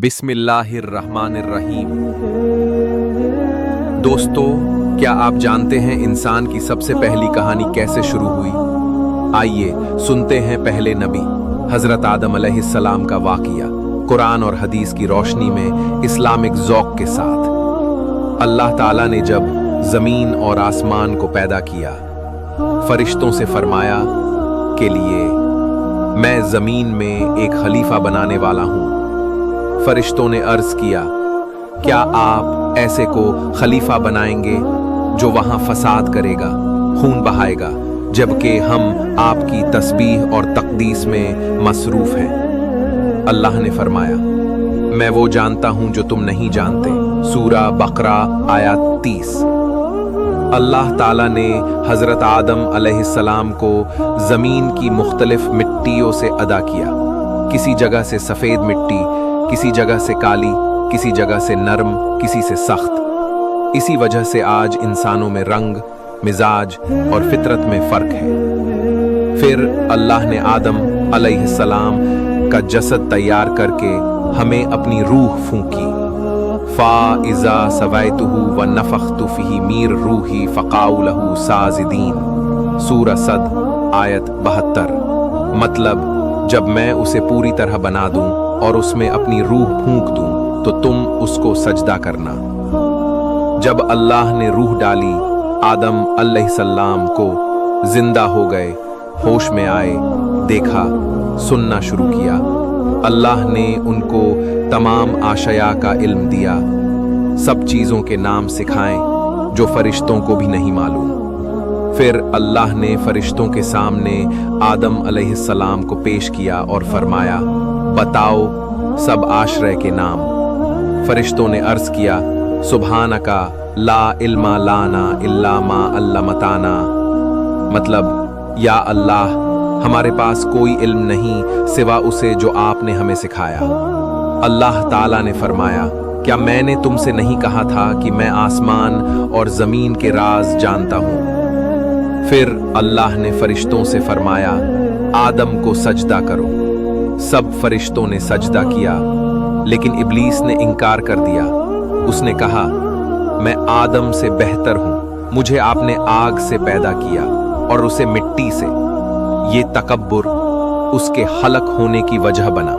बिस्मिल्लाहिर्रहमानिर्रहीम। दोस्तों, क्या आप जानते हैं इंसान की सबसे पहली कहानी कैसे शुरू हुई? आइए सुनते हैं पहले नबी हजरत आदम अलैहिस्सलाम का वाक़िया, कुरान और हदीस की रोशनी में इस्लामिक ज़ौक़ के साथ। अल्लाह ताला ने जब ज़मीन और आसमान को पैदा किया, फरिश्तों से फरमाया के लिए मैं ज़मीन में एक खलीफा बनाने वाला हूँ। फरिश्तों ने अर्ज किया, क्या आप ऐसे को खलीफा बनाएंगे जो वहां फसाद करेगा, खून बहाएगा, जबकि हम आपकी तस्बीह और तकदीस में मसरूफ हैं? अल्लाह ने फरमाया, मैं वो जानता हूं जो तुम नहीं जानते। सूरा बकरा आयत 30। अल्लाह ताला ने हजरत आदम अलैहिस्सलाम को जमीन की मुख्तलिफ मिट्टियों से अदा किया। किसी जगह से सफेद मिट्टी, किसी जगह से काली, किसी जगह से नरम, किसी से सख्त। इसी वजह से आज इंसानों में रंग, मिजाज और फितरत में फर्क है। फिर अल्लाह ने आदम अलैहिस्सलाम का जसद तैयार करके हमें अपनी रूह फूंकी। फ़ाइज़ा सवैतुहु व नफ़ख्तु फ़ीही मीर रूही फ़क़ाउ लहू साजिदीन। सूरा सद आयत 72। मतलब, जब मैं उसे पूरी तरह बना दूं और उसमें अपनी रूह फूंक दूं तो तुम उसको सजदा करना। जब अल्लाह ने रूह डाली, आदम अलैहिस्सलाम को जिंदा हो गए, होश में आए, देखा, सुनना शुरू किया। अल्लाह ने उनको तमाम आशया का इल्म दिया, सब चीज़ों के नाम सिखाएं जो फरिश्तों को भी नहीं मालूम। फिर अल्लाह ने फरिश्तों के सामने आदम अलैहिस्सलाम को पेश किया और फरमाया, बताओ सब आश्रय के नाम। फरिश्तों ने अर्ज किया, सुब्हानका ला इल्मा लाना इल्ला मा अल्लमताना। मतलब, या अल्लाह, हमारे पास कोई इल्म नहीं सिवा उसे जो आपने हमें सिखाया। अल्लाह ताला ने फरमाया, क्या मैंने तुमसे नहीं कहा था कि मैं आसमान और जमीन के राज जानता हूं? फिर अल्लाह ने फरिश्तों से फरमाया, आदम को सजदा करो। सब फरिश्तों ने सजदा किया, लेकिन इब्लीस ने इनकार कर दिया। उसने कहा, मैं आदम से बेहतर हूं, मुझे आपने आग से पैदा किया और उसे मिट्टी से। ये तकब्बुर उसके हलक होने की वजह बना।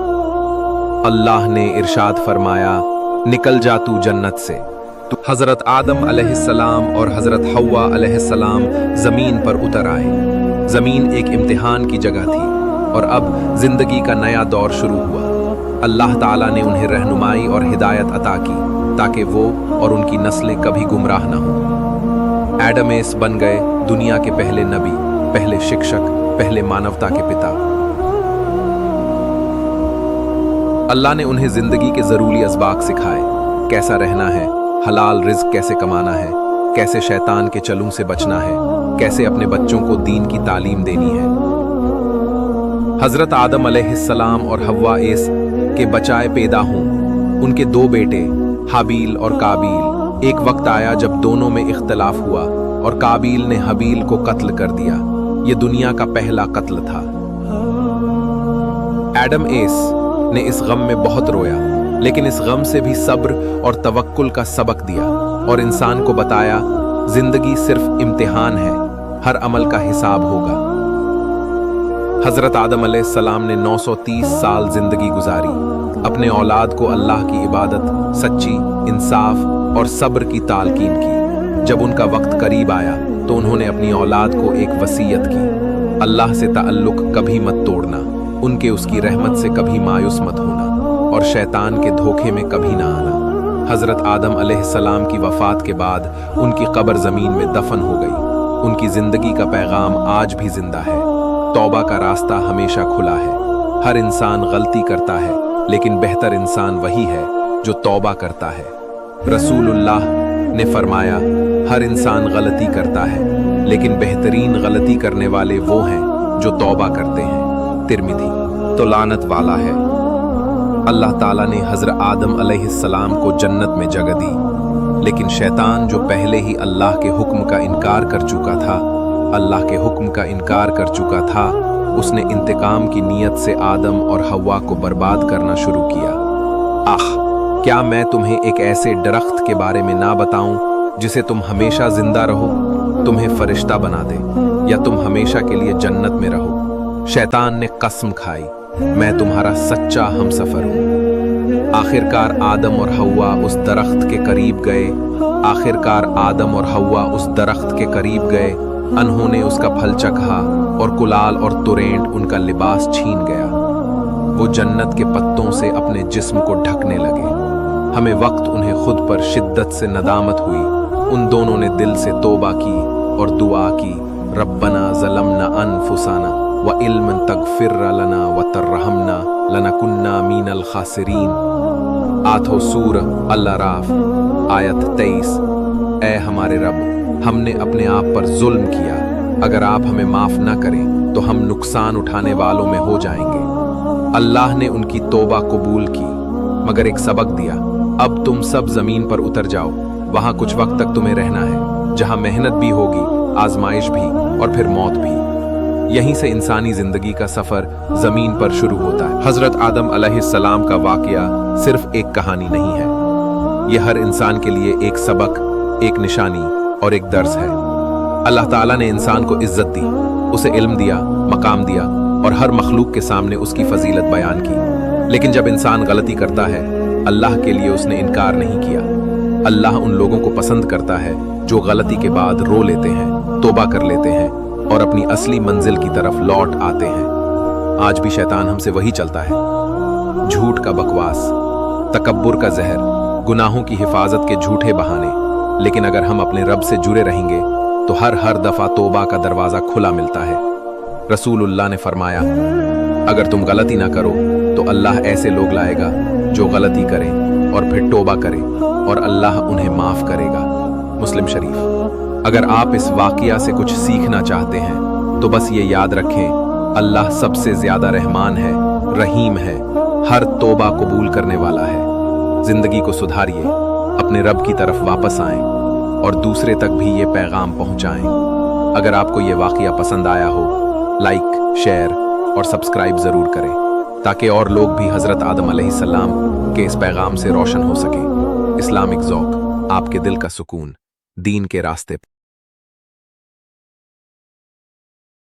अल्लाह ने इरशाद फरमाया, निकल जा तू जन्नत से। तो हजरत आदम अलैहिस्सलाम और हजरत हव्वा अलैहिस्सलाम जमीन पर उतर आए। जमीन एक इम्तिहान की जगह थी और अब जिंदगी का नया दौर शुरू हुआ। अल्लाह ताला ने उन्हें रहनुमाई और हिदायत अता की ताकि वो और उनकी नस्लें कभी गुमराह न हों। एडम एस बन गए दुनिया के पहले नबी, पहले शिक्षक, पहले मानवता के पिता। अल्लाह ने उन्हें जिंदगी के जरूरी असबाक सिखाए, कैसा रहना है, हलाल रिज्क कैसे कमाना है, कैसे शैतान के चलूं से बचना है, कैसे अपने बच्चों को दीन की तालीम देनी है। हजरत आदम अलैहिस्सलाम और हव्वा एस के बचाए पैदा हों उनके दो बेटे हाबील और काबील। एक वक्त आया जब दोनों में इख्तलाफ हुआ और काबील ने हबील को कत्ल कर दिया। यह दुनिया का पहला कत्ल था। एडम एस ने इस गम में बहुत रोया, लेकिन इस गम से भी सब्र और तवक्कुल का सबक दिया और इंसान को बताया, जिंदगी सिर्फ इम्तिहान है, हर अमल का हिसाब होगा। हजरत आदम अलैहिस्सलाम ने 930 साल जिंदगी गुजारी, अपने औलाद को अल्लाह की इबादत, सच्ची, इंसाफ और सब्र की तालकीन की। जब उनका वक्त करीब आया तो उन्होंने अपनी औलाद को एक वसीयत की, अल्लाह से ताल्लुक कभी मत तोड़ना, उनके उसकी रहमत से कभी मायूस मत होना और शैतान के धोखे में कभी ना आना। हजरत आदम अलैहिस्सलाम की वफात के बाद उनकी कब्र जमीन में दफन हो गई। उनकी जिंदगी का पैगाम आज भी जिंदा है, तौबा का रास्ता हमेशा खुला है। हर इंसान गलती करता है, लेकिन बेहतर इंसान वही है जो तौबा करता है। रसूलुल्लाह ने फरमाया, हर इंसान गलती करता है, लेकिन बेहतरीन गलती करने वाले वो हैं जो तौबा करते हैं। तिरमिज़ी। तो लानत वाला है। अल्लाह ताला ने हजरत आदम अलैहिस्सलाम को जन्नत में जगह दी, लेकिन शैतान जो पहले ही अल्लाह के हुक्म का इनकार कर चुका था, उसने इंतकाम की नीयत से आदम और हव्वा को बर्बाद करना शुरू किया। आह, क्या मैं तुम्हें एक ऐसे दरख्त के बारे में ना बताऊं जिसे तुम हमेशा जिंदा रहो, तुम्हें फरिश्ता बना दे, या तुम हमेशा के लिए जन्नत में रहो। शैतान ने कसम खाई, मैं तुम्हारा सच्चा हमसफर हूं। आखिरकार आदम और हव्वा उस दरख्त के करीब गए। आखिरकार आदम और हव्वा उस दरख्त के करीब गए। उन्होंने उसका फल चखा और कुलाल और तुरेंट उनका लिबास छीन गया। वो जन्नत के पत्तों से अपने जिस्म को ढकने लगे। हमें वक्त उन्हें खुद पर शिद्दत से नदामत हुई। उन दोनों ने दिल से तौबा की और दुआ की, रब्बना ज़लमना अनफुसाना व इल्मन तगफिर लना व तरहमना लनकुन्ना मीनल खासिरीन। आठो सूर अल-अराफ आयत 23। ऐ हमारे रब, हमने अपने आप पर जुल्म किया। अगर आप हमें माफ ना करें तो हम नुकसान उठाने वालों में हो जाएंगे। अल्लाह ने उनकी तौबा कबूल की, मगर एक सबक दिया, अब तुम सब जमीन पर उतर जाओ। वहां कुछ वक्त तक तुम्हें रहना है, जहां मेहनत भी होगी, आजमाइश भी और फिर मौत भी। यहीं से इंसानी जिंदगी का सफर जमीन पर शुरू होता है। हजरत आदम अलैहिस्सलाम का वाकया सिर्फ एक कहानी नहीं है, यह हर इंसान के लिए एक सबक, एक निशानी और एक दर्स है। अल्लाह ताला ने इंसान को इज्जत दी, उसे इल्म दिया, मकाम दिया और हर मखलूक के सामने उसकी फजीलत बयान की। लेकिन जब इंसान गलती करता है, अल्लाह के लिए उसने इनकार नहीं किया। अल्लाह उन लोगों को पसंद करता है जो गलती के बाद रो लेते हैं, तौबा कर लेते हैं और अपनी असली मंजिल की तरफ लौट आते हैं। आज भी शैतान हमसे वही चलता है, झूठ का बकवास, तकब्बुर का जहर, गुनाहों की हिफाजत के झूठे बहाने। लेकिन अगर हम अपने रब से जुड़े रहेंगे तो हर दफा तौबा का दरवाजा खुला मिलता है। रसूलुल्लाह ने फरमाया, अगर तुम गलती ना करो तो अल्लाह ऐसे लोग लाएगा जो गलती करें और फिर तौबा करें और अल्लाह उन्हें माफ करेगा। मुस्लिम शरीफ। अगर आप इस वाकया से कुछ सीखना चाहते हैं तो बस ये याद रखें, अल्लाह सबसे ज्यादा रहमान है, रहीम है, हर तौबा कबूल करने वाला है। जिंदगी को सुधारिए, अपने रब की तरफ वापस आएं और दूसरे तक भी ये पैगाम पहुंचाएं। अगर आपको ये वाकया पसंद आया हो, लाइक, शेयर और सब्सक्राइब जरूर करें, ताकि और लोग भी हजरत आदम अलैहिस्सलाम के इस पैगाम से रोशन हो सके। इस्लामिक ज़ौक़, आपके दिल का सुकून, दीन के रास्ते।